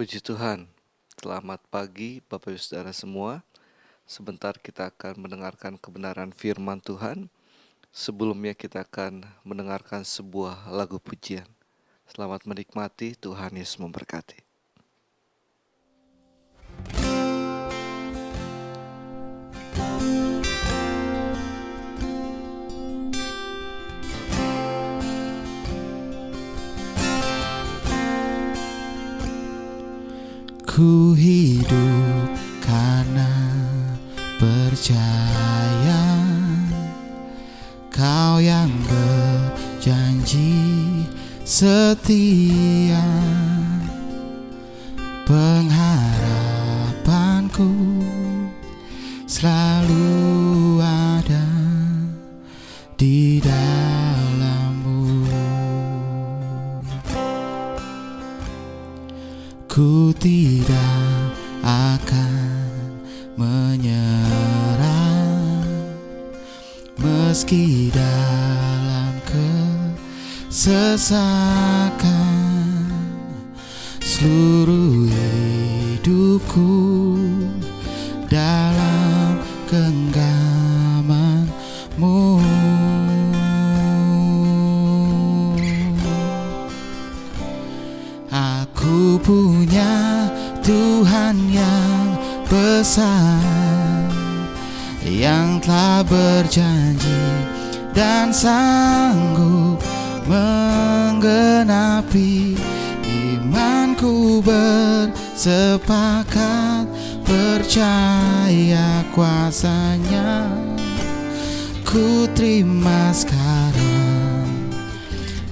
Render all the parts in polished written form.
Puji Tuhan, selamat pagi Bapak Ibu Saudara semua. Sebentar kita akan mendengarkan kebenaran firman Tuhan. Sebelumnya kita akan mendengarkan sebuah lagu pujian. Selamat menikmati, Tuhan Yesus memberkati. Ku hidup karena percaya Kau yang berjanji setia. Pengharapanku selalu ada di dalam-Mu. Ku tidak akan menyerah meski dalam kesesakan. Seluruh hidupku dalam genggaman-Mu. Aku punya Tuhan yang besar, yang telah berjanji dan sanggup menggenapi. Imanku bersepakat percaya kuasa-Nya. Ku terima sekarang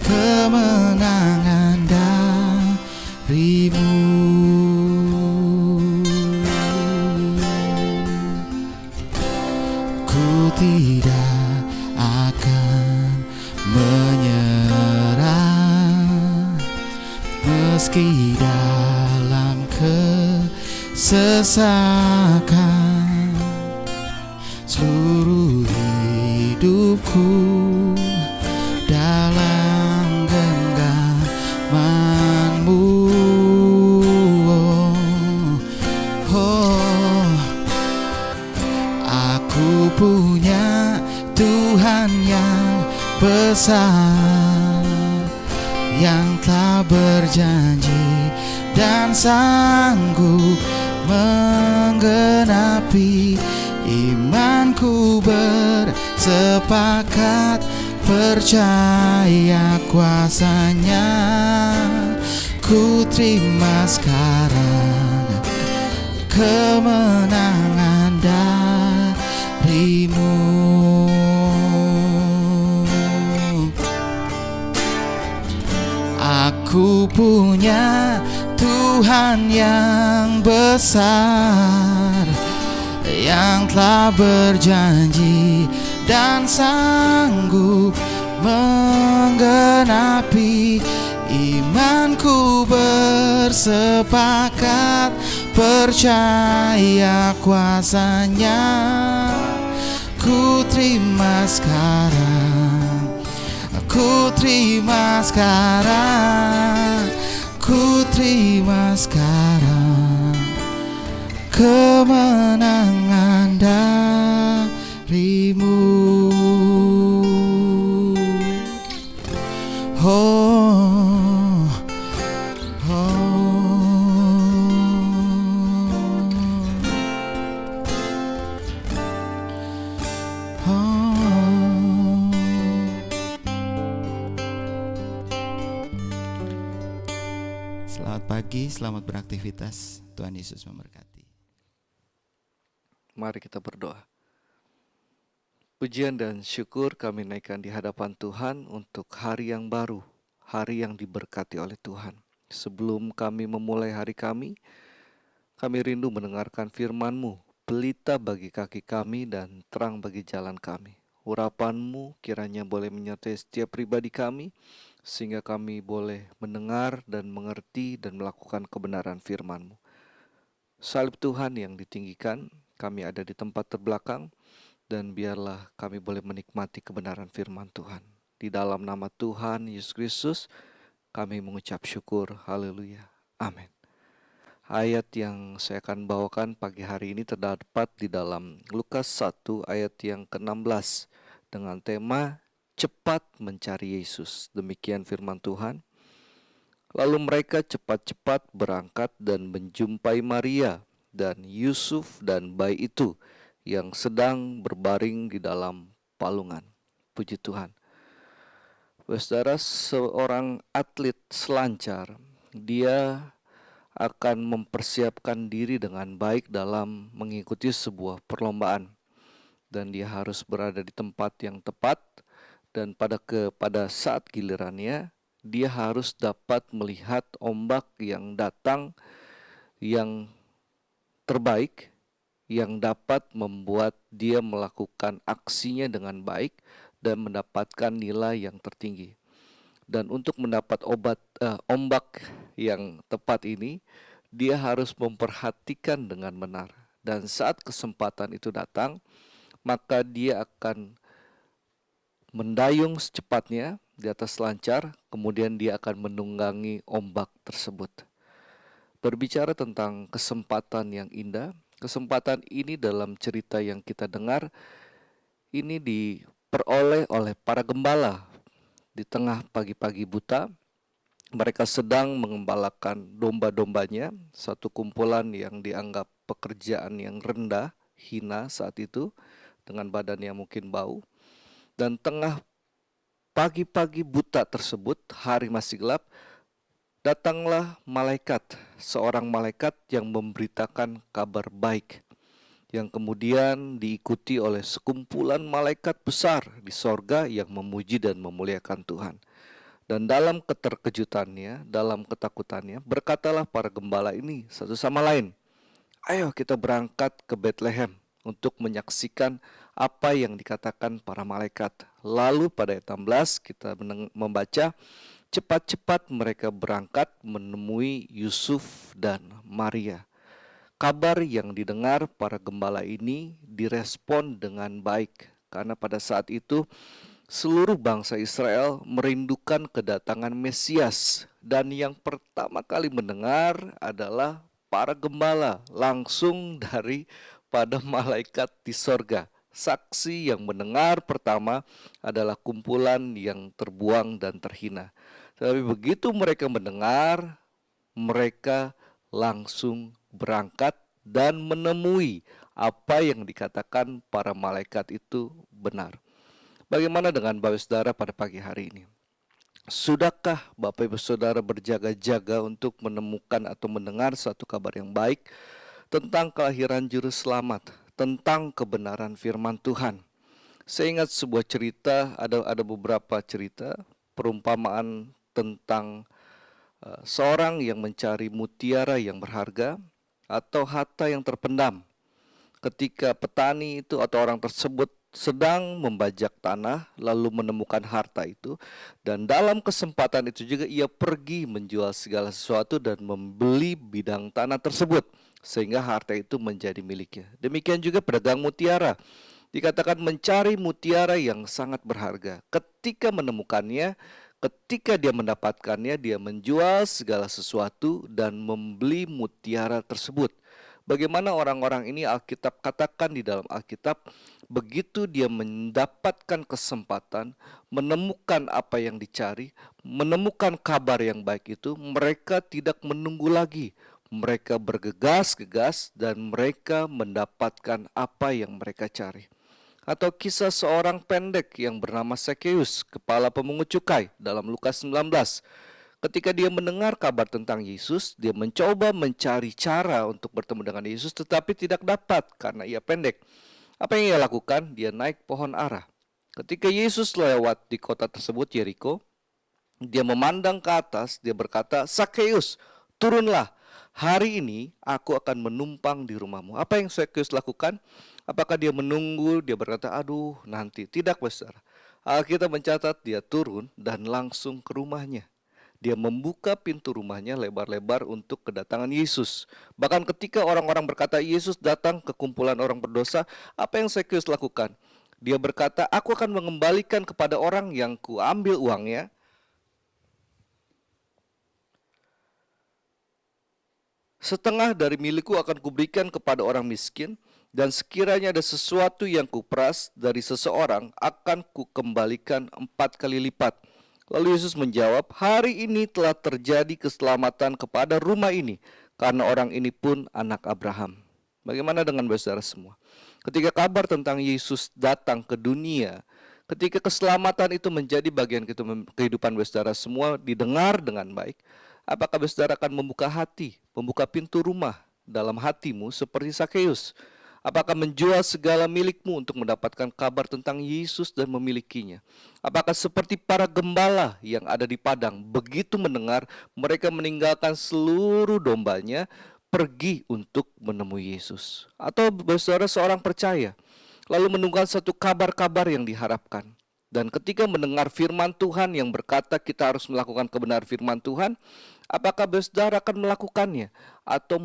kemenangan dari-Mu. Ku tidak akan menyerah meski dalam kesesakan. Seluruh hidupku dalam genggaman-Mu. Aku punya Tuhan yang besar, yang telah berjanji dan sanggup menggenapi. Imanku bersepakat percaya kuasa-Nya. Ku terima sekarang kemenangan dari-Mu. Aku punya Tuhan yang besar, yang telah berjanji dan sanggup menggenapi. Imanku bersepakat percaya kuasa-Nya. Ku terima sekarang, ku terima sekarang, ku terima sekarang kemenangan dari-Mu. Selamat pagi, selamat beraktivitas. Tuhan Yesus memberkati. Mari kita berdoa. Pujian dan syukur kami naikkan di hadapan Tuhan untuk hari yang baru, hari yang diberkati oleh Tuhan. Sebelum kami memulai hari kami rindu mendengarkan firman-Mu, pelita bagi kaki kami dan terang bagi jalan kami. Urapan-Mu kiranya boleh menyertai setiap pribadi kami, sehingga kami boleh mendengar dan mengerti dan melakukan kebenaran firman-Mu. Salib Tuhan yang ditinggikan, kami ada di tempat terbelakang, dan biarlah kami boleh menikmati kebenaran firman Tuhan. Di dalam nama Tuhan Yesus Kristus, kami mengucap syukur. Haleluya. Amin. Ayat yang saya akan bawakan pagi hari ini terdapat di dalam Lukas 1 ayat yang ke-16 dengan tema cepat mencari Yesus. Demikian firman Tuhan. Lalu mereka cepat-cepat berangkat dan menjumpai Maria dan Yusuf dan bayi itu yang sedang berbaring di dalam palungan. Puji Tuhan. Saudara, seorang atlet selancar, dia akan mempersiapkan diri dengan baik dalam mengikuti sebuah perlombaan, dan dia harus berada di tempat yang tepat, dan pada saat gilirannya dia harus dapat melihat ombak yang datang yang terbaik, yang dapat membuat dia melakukan aksinya dengan baik dan mendapatkan nilai yang tertinggi. Dan untuk mendapat ombak yang tepat ini, dia harus memperhatikan dengan benar. Dan saat kesempatan itu datang, maka dia akan mendayung secepatnya di atas selancar, kemudian dia akan menunggangi ombak tersebut. Berbicara tentang kesempatan yang indah, kesempatan ini dalam cerita yang kita dengar, ini diperoleh oleh para gembala di tengah pagi-pagi buta. Mereka sedang mengembalakan domba-dombanya, satu kumpulan yang dianggap pekerjaan yang rendah, hina saat itu, dengan badan yang mungkin bau. Dan tengah pagi-pagi buta tersebut, hari masih gelap, datanglah seorang malaikat yang memberitakan kabar baik, yang kemudian diikuti oleh sekumpulan malaikat besar di sorga yang memuji dan memuliakan Tuhan. Dan dalam keterkejutannya, dalam ketakutannya, berkatalah para gembala ini satu sama lain, ayo kita berangkat ke Bethlehem untuk menyaksikan apa yang dikatakan para malaikat. Lalu pada ayat 16 kita membaca, cepat-cepat mereka berangkat menemui Yusuf dan Maria. Kabar yang didengar para gembala ini direspon dengan baik, karena pada saat itu seluruh bangsa Israel merindukan kedatangan Mesias, dan yang pertama kali mendengar adalah para gembala langsung daripada malaikat di sorga. Saksi yang mendengar pertama adalah kumpulan yang terbuang dan terhina. Tapi begitu mereka mendengar, mereka langsung berangkat dan menemui apa yang dikatakan para malaikat itu benar. Bagaimana dengan Bapak Saudara pada pagi hari ini? Sudahkah Bapak Ibu Saudara berjaga-jaga untuk menemukan atau mendengar suatu kabar yang baik tentang kelahiran Juru Selamat, tentang kebenaran firman Tuhan? Saya ingat sebuah cerita, ada beberapa cerita, perumpamaan tentang seorang yang mencari mutiara yang berharga atau harta yang terpendam. Ketika petani itu atau orang tersebut sedang membajak tanah lalu menemukan harta itu, dan dalam kesempatan itu juga ia pergi menjual segala sesuatu dan membeli bidang tanah tersebut sehingga harta itu menjadi miliknya. Demikian juga pedagang mutiara, dikatakan mencari mutiara yang sangat berharga. Ketika menemukannya, ketika dia mendapatkannya, dia menjual segala sesuatu dan membeli mutiara tersebut. Bagaimana orang-orang ini Alkitab katakan di dalam Alkitab, begitu dia mendapatkan kesempatan, menemukan apa yang dicari, menemukan kabar yang baik itu, mereka tidak menunggu lagi. Mereka bergegas-gegas dan mereka mendapatkan apa yang mereka cari. Atau kisah seorang pendek yang bernama Sakeus, kepala pemungut cukai dalam Lukas 19. Ketika dia mendengar kabar tentang Yesus, dia mencoba mencari cara untuk bertemu dengan Yesus, tetapi tidak dapat karena ia pendek. Apa yang ia lakukan? Dia naik pohon ara. Ketika Yesus lewat di kota tersebut, Yeriko, dia memandang ke atas, dia berkata, Sakeus, turunlah. Hari ini aku akan menumpang di rumahmu. Apa yang Sakeus lakukan? Apakah dia menunggu? Dia berkata, aduh nanti. Tidak, besar. Alkitab mencatat dia turun dan langsung ke rumahnya. Dia membuka pintu rumahnya lebar-lebar untuk kedatangan Yesus. Bahkan ketika orang-orang berkata Yesus datang ke kumpulan orang berdosa, apa yang Sakeus lakukan? Dia berkata, aku akan mengembalikan kepada orang yang kuambil uangnya. Setengah dari milikku akan kuberikan kepada orang miskin, dan sekiranya ada sesuatu yang kuperas dari seseorang, akan kukembalikan 4 kali lipat. Lalu Yesus menjawab, hari ini telah terjadi keselamatan kepada rumah ini, karena orang ini pun anak Abraham. Bagaimana dengan saudara semua? Ketika kabar tentang Yesus datang ke dunia, ketika keselamatan itu menjadi bagian kehidupan saudara semua didengar dengan baik, apakah saudara akan membuka hati, membuka pintu rumah dalam hatimu seperti Sakeus? Apakah menjual segala milikmu untuk mendapatkan kabar tentang Yesus dan memilikinya? Apakah seperti para gembala yang ada di padang, begitu mendengar, mereka meninggalkan seluruh dombanya, pergi untuk menemui Yesus? Atau saudara seorang percaya, lalu menunggu satu kabar-kabar yang diharapkan. Dan ketika mendengar firman Tuhan yang berkata kita harus melakukan kebenaran firman Tuhan, apakah saudara akan melakukannya atau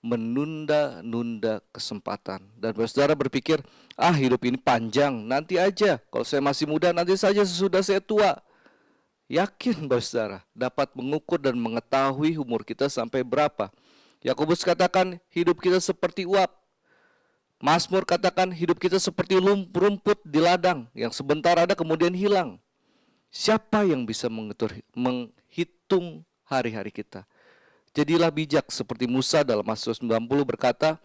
menunda-nunda kesempatan? Dan saudara berpikir, hidup ini panjang, nanti aja. Kalau saya masih muda, nanti saja sesudah saya tua. Yakin saudara dapat mengukur dan mengetahui umur kita sampai berapa? Yakobus katakan hidup kita seperti uap. Mazmur katakan hidup kita seperti rumput di ladang yang sebentar ada kemudian hilang. Siapa yang bisa menghitung hari-hari kita? Jadilah bijak seperti Musa dalam Mazmur 90 berkata,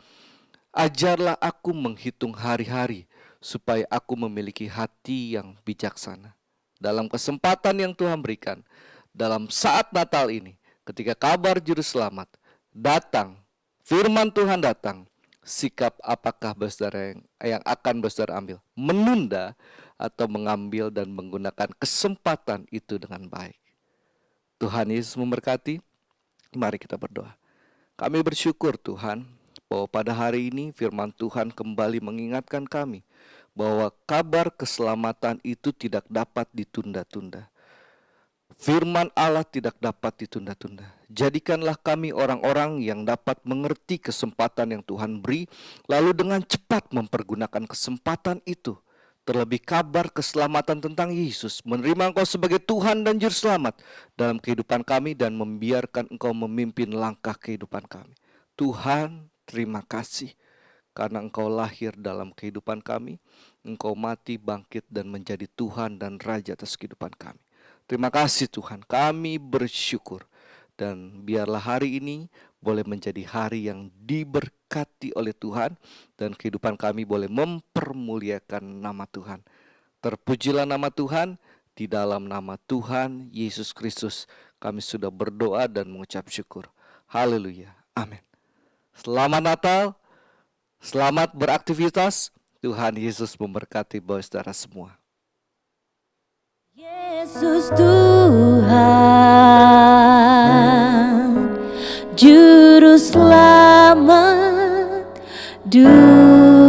ajarlah aku menghitung hari-hari supaya aku memiliki hati yang bijaksana. Dalam kesempatan yang Tuhan berikan, dalam saat Natal ini, ketika kabar juru selamat datang, firman Tuhan datang, sikap apakah saudara yang akan saudara ambil? Menunda atau mengambil dan menggunakan kesempatan itu dengan baik? Tuhan Yesus memberkati. Mari kita berdoa. Kami bersyukur Tuhan bahwa pada hari ini firman Tuhan kembali mengingatkan kami bahwa kabar keselamatan itu tidak dapat ditunda-tunda. Firman Allah tidak dapat ditunda-tunda. Jadikanlah kami orang-orang yang dapat mengerti kesempatan yang Tuhan beri, lalu dengan cepat mempergunakan kesempatan itu. Terlebih kabar keselamatan tentang Yesus, menerima Engkau sebagai Tuhan dan Juru Selamat dalam kehidupan kami dan membiarkan Engkau memimpin langkah kehidupan kami. Tuhan, terima kasih karena Engkau lahir dalam kehidupan kami, Engkau mati, bangkit dan menjadi Tuhan dan Raja atas kehidupan kami. Terima kasih Tuhan, kami bersyukur. Dan biarlah hari ini boleh menjadi hari yang diberkati oleh Tuhan, dan kehidupan kami boleh mempermuliakan nama Tuhan. Terpujilah nama Tuhan, di dalam nama Tuhan Yesus Kristus kami sudah berdoa dan mengucap syukur. Haleluya, amin. Selamat Natal, selamat beraktivitas. Tuhan Yesus memberkati saudara semua. Yesus Tuhan, Juru Selamat dunia.